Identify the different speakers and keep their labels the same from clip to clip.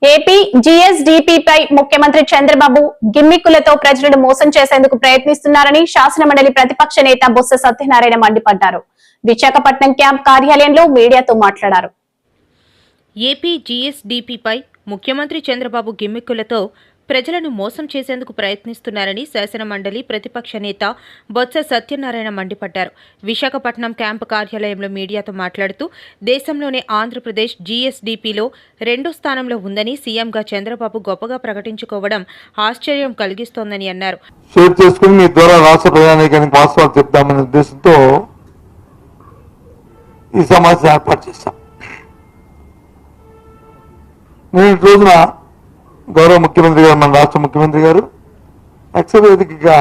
Speaker 1: AP జీఎస్డీపీపై ముఖ్యమంత్రి చంద్రబాబు గిమ్మిక్కులతో ప్రజలను మోసం చేసేందుకు ప్రయత్నిస్తున్నారని శాసనమండలి ప్రతిపక్ష నేత బొత్స సత్యనారాయణ మండిపడ్డారు. విశాఖపట్నం క్యాంప్ కార్యాలయంలో మీడియాతో మాట్లాడారు.
Speaker 2: ఏపీ జీఎస్డీపీపై ముఖ్యమంత్రి చంద్రబాబు గిమ్మిక్కులతో ప్రజలను మోసం చేసేందుకు ప్రయత్నిస్తున్నారని శాసనమండలి ప్రతిపక్ష నేత బొత్స సత్యనారాయణ మండిపడ్డారు. విశాఖపట్నం క్యాంపు కార్యాలయంలో మీడియాతో మాట్లాడుతూ దేశంలోనే ఆంధ్రప్రదేశ్ జీఎస్డీపీలో 2వ స్థానంలో ఉందని సీఎంగా చంద్రబాబు గొప్పగా ప్రకటించుకోవడం ఆశ్చర్యం కలిగిస్తోందని అన్నారు.
Speaker 3: షేర్ చేసుకుని మీ ద్వారా రాష్ట్ర ప్రజానీకానికి వాస్తవాలు చెప్తామనే ఉద్దేశంతో ఈ సమావేశం ఏర్పాటు చేశాం. నేను రోజున గౌరవ ముఖ్యమంత్రి గారు, మన రాష్ట్ర ముఖ్యమంత్రి గారు అక్షరవేదికగా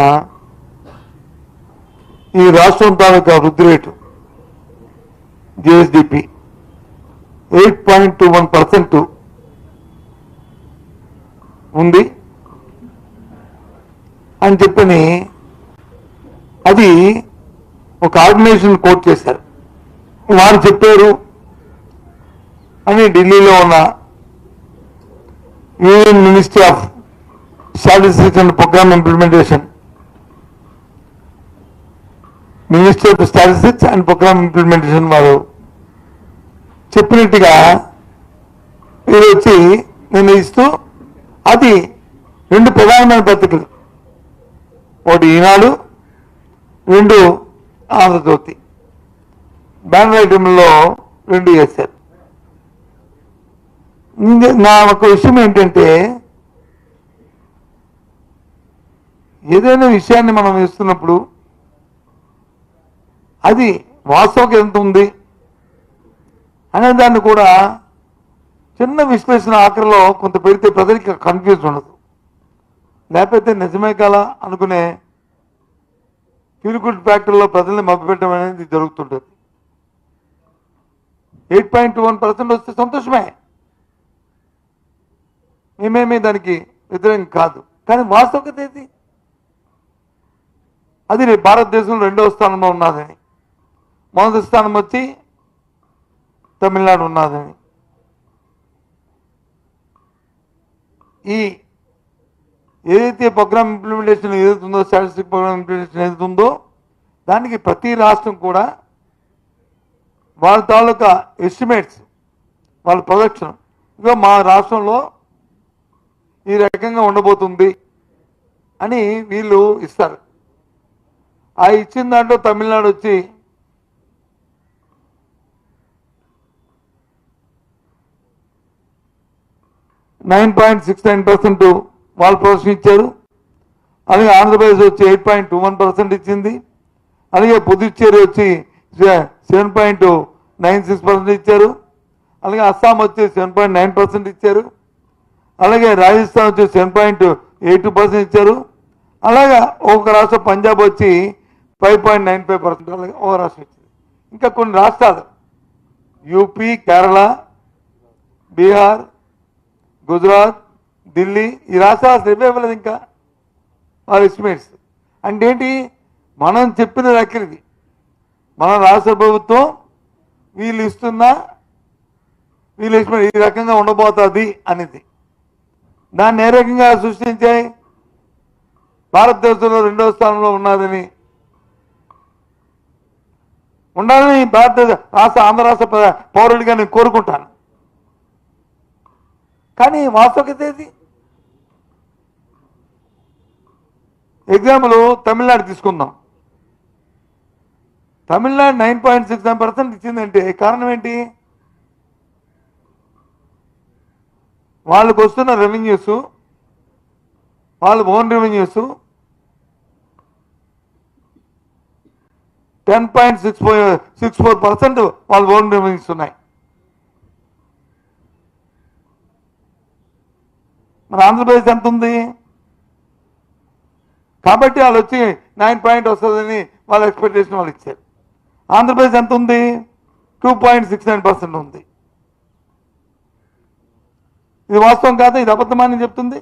Speaker 3: ఈ రాష్ట్రం తాలూకా వృద్ధి రేటు జిఎస్డిపి 8.21% ఉంది అని చెప్పని అది ఒక ఆర్గనైజేషన్ కోట్ చేశారు. వారు చెప్పారు అని ఢిల్లీలో ఉన్న union ministry of statistics and programme implementation ministry of statistics and programme implementation వారు చెప్పినట్టుగా ఇది వచ్చి నిర్ణయిస్తూ అది 2 ప్రధానమైన పత్రికలు, ఒకటి ఈనాడు, 2 ఆంధ్రజ్యోతి బ్యానర్ ఐటెంలో 2 చేశారు. నా ఒక విషయం ఏంటంటే, ఏదైనా విషయాన్ని మనం వేస్తున్నప్పుడు అది వాస్తవం ఎంత ఉంది అనే దాన్ని కూడా చిన్న విశ్లేషణ ఆఖరిలో కొంత పెడితే ప్రజలకి కన్ఫ్యూజ్ ఉండదు. లేకపోతే నిజమే కాలా అనుకునే ఫీల్ గుడ్ ఫ్యాక్టరీలో ప్రజల్ని మభ్యపెట్టడం అనేది జరుగుతుంటుంది. 8.21% వస్తే సంతోషమే, మేమేమీ దానికి వ్యతిరేకం కాదు. కానీ వాస్తవికత ఏది? అది భారతదేశంలో 2వ స్థానంలో ఉన్నదని, మొదటి స్థానం వచ్చి తమిళనాడు ఉన్నదని. ఈ ఏదైతే ప్రోగ్రామ్ ఇంప్లిమెంటేషన్ ఏదైతే ఉందో, స్టాటిస్టిక్ ప్రోగ్రామ్ ఇంప్లిమెంటేషన్ ఏదైతే ఉందో, దానికి ప్రతి రాష్ట్రం కూడా వాళ్ళ తాలూకా ఎస్టిమేట్స్, వాళ్ళ ప్రొజెక్షన్, ఇక మా రాష్ట్రంలో ఈ రకంగా ఉండబోతుంది అని వీళ్ళు ఇస్తారు. ఆ ఇచ్చిన దాంట్లో తమిళనాడు వచ్చి 9.69% వాళ్ళు ప్రొజెక్షన్ ఇచ్చారు. అలాగే ఆంధ్రప్రదేశ్ వచ్చి 8.21% ఇచ్చింది. అలాగే పుదుచ్చేరి వచ్చి 7.96% ఇచ్చారు. అలాగే అస్సాం వచ్చి 7.9% ఇచ్చారు. అలాగే రాజస్థాన్ వచ్చి 7.82% ఇచ్చారు. అలాగా ఒక రాష్ట్రం పంజాబ్ వచ్చి 5.95%, అలాగే ఒక రాష్ట్రం ఇచ్చింది. ఇంకా కొన్ని రాష్ట్రాలు యూపీ, కేరళ, బీహార్, గుజరాత్, ఢిల్లీ, ఈ రాష్ట్రాలు అసలు ఇవ్వలేదు ఇంకా వాళ్ళ ఎస్టిమేట్స్. అంటే ఏంటి? మనం చెప్పిన లెక్కలకి మన రాష్ట్ర ప్రభుత్వం వీళ్ళు ఇస్తున్నా వీళ్ళు ఎస్టిమేట్ ఈ రకంగా ఉండబోతుంది అనేది, దాన్ని ఏ రకంగా సృష్టించాయి? భారతదేశంలో 2వ స్థానంలో ఉన్నదని ఉండాలని భారతదేశ ఆంధ్ర రాష్ట్ర పౌరుడిగా నేను కోరుకుంటాను. కానీ వాస్తవికత ఏది? ఎగ్జాంపుల్ తమిళనాడు తీసుకుందాం. తమిళనాడు 9.69% ఇచ్చిందంటే కారణం ఏంటి? వాళ్ళకు వస్తున్న రెవెన్యూస్, వాళ్ళ ఓన్ రెవెన్యూస్ 10.64% వాళ్ళ ఓన్ రెవెన్యూస్ ఉన్నాయి. మన ఆంధ్రప్రదేశ్ ఎంత ఉంది? కాబట్టి వాళ్ళు వచ్చి 9 వస్తుందని వాళ్ళ ఎక్స్పెక్టేషన్ వాళ్ళు ఇచ్చారు. ఆంధ్రప్రదేశ్ ఎంత ఉంది? 2.69% ఉంది. ఇది వాస్తవం కాదా? ఇది అబద్ధమని చెప్తుంది.